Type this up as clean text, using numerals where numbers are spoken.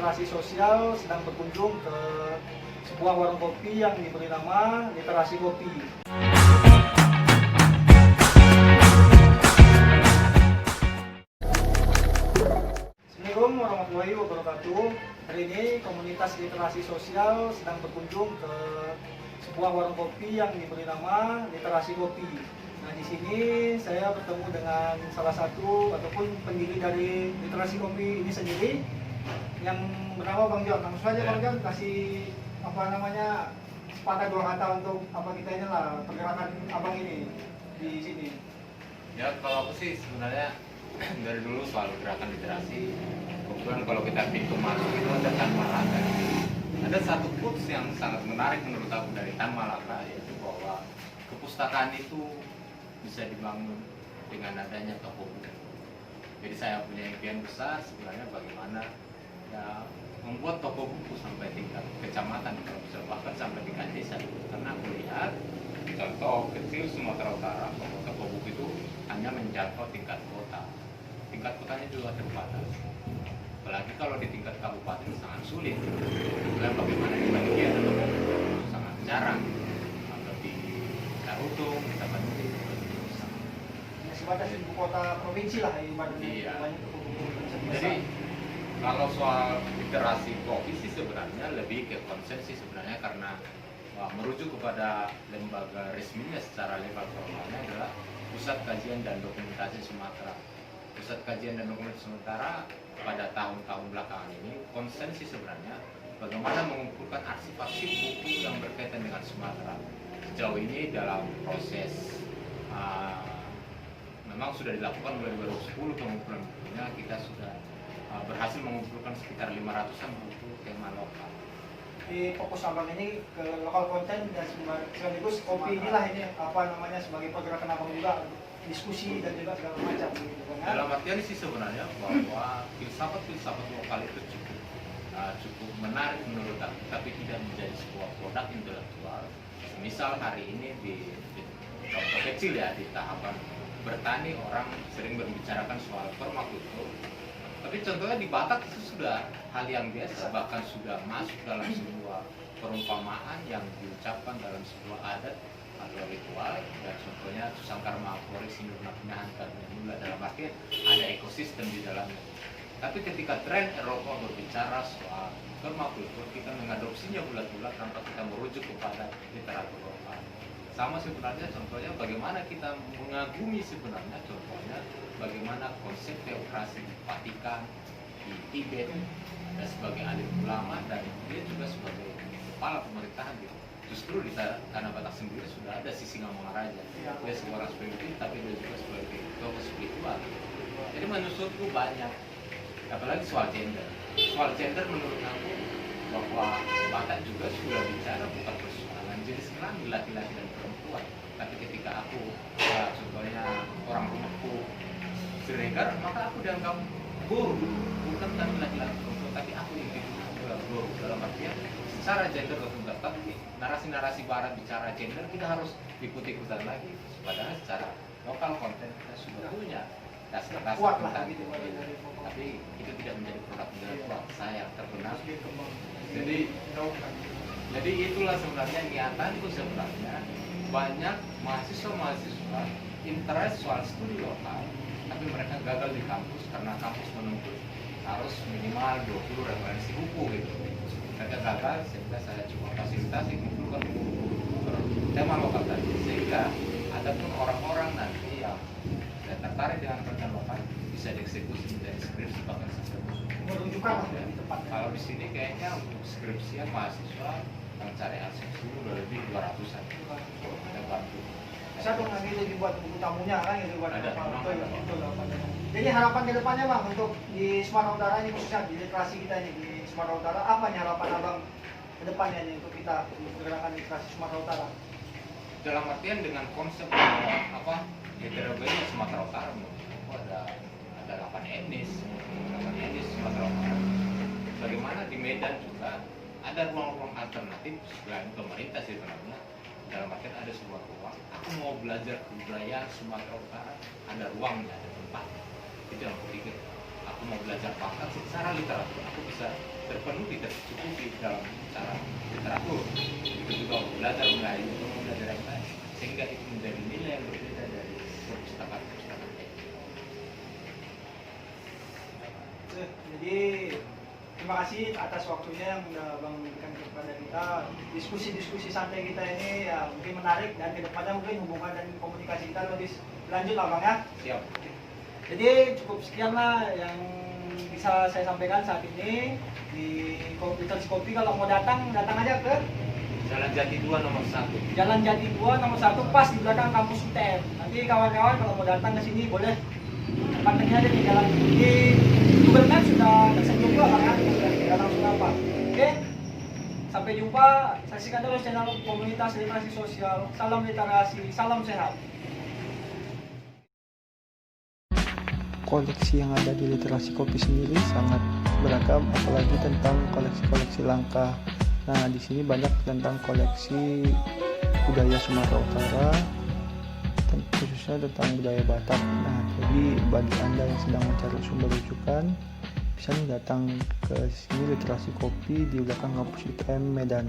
literasi sosial sedang berkunjung ke sebuah warung kopi yang diberi nama Literasi Kopi. Assalamualaikum warahmatullahi wabarakatuh. Hari ini komunitas literasi sosial sedang berkunjung ke sebuah warung kopi yang diberi nama Literasi Kopi. Nah, di sini saya bertemu dengan salah satu ataupun pendiri dari Literasi Kopi ini sendiri yang bernama Bang John. Langsung saja Bang John kasih sepatah dua kata untuk kita ini lah pergerakan abang ini di sini. Ya, kalau aku sih sebenarnya dari dulu selalu gerakan literasi. Kemudian kalau kita pintu masuk itu ada Tan Malaka. Ada satu quotes yang sangat menarik menurut aku dari Tan Malaka, yaitu bahwa kepustakaan itu bisa dibangun dengan adanya toko buku. Jadi saya punya impian besar sebenarnya bagaimana ya membuat toko buku sampai tingkat kecamatan, kalau bisa bahkan sampai tingkat desa. Karena aku lihat contoh kecil Sumatera Utara bahwa toko buku itu hanya menjangkau tingkat kota. Tingkat kotanya juga terbatas. Apalagi kalau di tingkat kabupaten sangat sulit. Dan bagaimana di bagian toko buku sangat jarang. Atau di Tarutung, di Tapanuli, Sebatas ibu kota provinsi lah ibaratnya. Iya. Jadi Jadi kalau soal literasi kopi sih sebenarnya lebih ke konsep sih sebenarnya, karena merujuk kepada lembaga resminya secara legal formalnya adalah Pusat Kajian dan Dokumentasi Sumatera. Pusat Kajian dan Dokumentasi Sumatera pada tahun-tahun belakangan ini konsensi sebenarnya bagaimana mengumpulkan arsip-arsip buku yang berkaitan dengan Sumatera. Sejauh ini dalam proses memang sudah dilakukan mulai 2010 pengumpulan bukunya, kita sudah berhasil mengumpulkan sekitar 500-an buku tema lokal. di fokus abang ini ke lokal konten dan sekaligus kopi inilah ini sebagai pergerakan abang juga diskusi dan juga segala macam gitu kan. Dalam artian sih sebenarnya bahwa filsafat lokal itu cukup menarik menurut aku, tapi tidak menjadi sebuah produk intelektual. Misal hari ini di contoh kecil ya, di tahapan bertani orang sering berbicarakan soal permakultur. Tapi contohnya di Batak itu sudah hal yang biasa, bahkan sudah masuk dalam sebuah perumpamaan yang diucapkan dalam sebuah adat atau ritual. Dan contohnya Susangkar Mahapori Sinurna Pinahankan Mula, dalam artian ada ekosistem di dalamnya. Tapi ketika tren Eropa berbicara soal permakultur, kita mengadopsinya bulat-bulat tanpa kita merujuk kepada literatur lokal. Sama sebenarnya contohnya bagaimana kita mengagumi sebenarnya contohnya bagaimana konsep teokrasi di Vatikan, di Tibet, dan sebagai alim ulama, dan dia juga sebagai kepala pemerintahan gitu. Justru di Tanah Batak sendiri sudah ada Sisingamangaraja. Dia seorang spiritual, tapi dia juga sebagai tokoh spiritual. Jadi menurutku banyak, apalagi soal gender. Soal gender menurut aku bahwa Batak juga sudah bicara bukan persoalan jenis kelamin laki-laki dan perempuan. Tapi ketika aku contohnya orang rumahku Siregar, maka aku dianggap guru, bukan tapi laki-laki perempuan, tapi aku individu adalah guru. Dalam artian secara gender tertunda. Tapi narasi-narasi barat bicara gender kita harus ikut-ikutan lagi. Padahal secara lokal konten kita sudah punya dasar-dasar tentang itu. Tapi itu tidak menjadi produk intelektual saya terkenal. Jadi itulah sebenarnya niatanku sebenarnya. Banyak mahasiswa interest soal studi lokal, tapi mereka gagal di kampus karena kampus menuntut harus minimal 20 referensi buku gitu. Mereka gagal sehingga saya coba fasilitasi mengumpulkan buku tema lokal tadi, sehingga ada pun orang-orang nanti yang tertarik dengan konten lokal bisa dieksekusi menjadi skripsi bahkan sampai menunjukkan di tempat. Kalau di sini kayaknya untuk skripsian mahasiswa yang cari arsip dulu udah lebih 200-an. Ada bantu. Saya tuh lagi jadi buat buku tamunya kan gitu buat Ada, Jadi harapan ke depannya Bang untuk di Sumatera Utara ini, khususnya di literasi kita ini di Sumatera Utara, apa nih harapan Abang ke depannya nih untuk kita pergerakan literasi Sumatera Utara? Dalam artian dengan konsep heterogeni Sumatera Utara, ada 8 etnis Sumatera Utara. Bagaimana di Medan juga ada ruang-ruang alternatif selain pemerintah sih sebenarnya. Dalam artian ada sebuah ruang. Aku mau belajar kebudayaan Sumatera Utara, ada ruangnya, ada tempat. Itu yang aku pikir. Aku mau belajar bakat secara literatur, aku bisa terpenuhi, tercukupi dalam cara literatur. Itu juga belajar mengaji, belajar yang lain, sehingga itu menjadi nilai yang berbeda dari perpustakaan-perpustakaan lain. Jadi terima kasih atas waktunya yang udah Bang berikan kepada kita. Diskusi-diskusi santai kita ini ya mungkin menarik, dan kedepannya mungkin hubungan dan komunikasi kita lebih lanjut lah Bang ya. Siap. Jadi cukup sekian lah yang bisa saya sampaikan saat ini di Literasi Kopi. Kalau mau datang aja ke Jalan Jati 2 nomor 1. Jalan Jati 2 nomor 1 pas di belakang kampus UTM. Nanti kawan-kawan kalau mau datang ke sini boleh pantengin aja di jalan di Google Maps sudah tersedia juga Bang ya, sudah langsung nampak. Oke, sampai jumpa. Saksikan terus channel Komunitas Literasi Sosial. Salam literasi, salam sehat. Koleksi yang ada di Literasi Kopi sendiri sangat beragam, apalagi tentang koleksi-koleksi langka. Nah, di sini banyak tentang koleksi budaya Sumatera Utara, khususnya tentang budaya Batak. Nah, jadi bagi Anda yang sedang mencari sumber rujukan, bisa nih datang ke sini Literasi Kopi di belakang kampus UTM Medan.